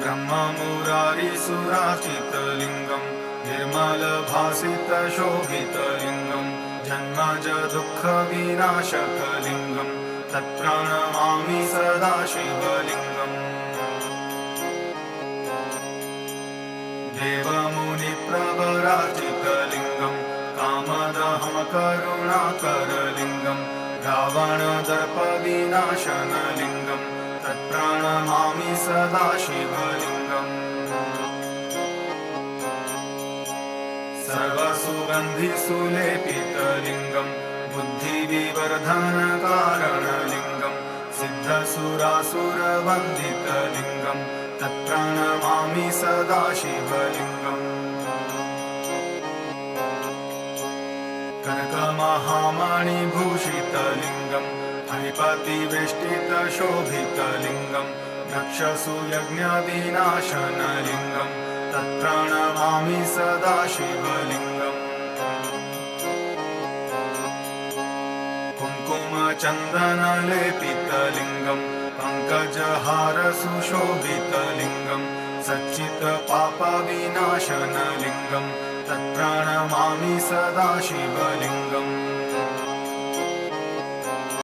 ब्रह्ममुरारिसुरार्चितलिङ्गं निर्मलभासितशोभितलिङ्गं जन्मज दुःखविनाशकलिङ्गं तत्प्रणमामि सदा शिवलिङ्गम् देवमुनिप्रवरार्चितलिङ्गं कामदहं करुणाकरलिङ्गं रावणदर्पविनाशनलिङ्गं तत्प्रणमामि सदा शिवलिङ्गम् सर्वसुगन्धिसुलेपितलिङ्गं बुद्धिविवर्धनकारणलिङ्गं सिद्धसुरासुरवन्दितलिङ्गं तत्प्रणमामि सदा शिवलिङ्गम् कनकमहामणिभूषितलिङ्गं फणिपतिवेष्टितशोभितलिङ्गं दक्षसूयज्ञविनाशनलिङ्गं तत्प्रणमामि सदा शिवलिङ्गम् कुङ्कुमचन्दनलेपितलिङ्गं पङ्कजहारसुशोभितलिङ्गं सच्चित्पापविनाशनलिङ्गं तत्प्रणमामि सदा शिवलिङ्गम्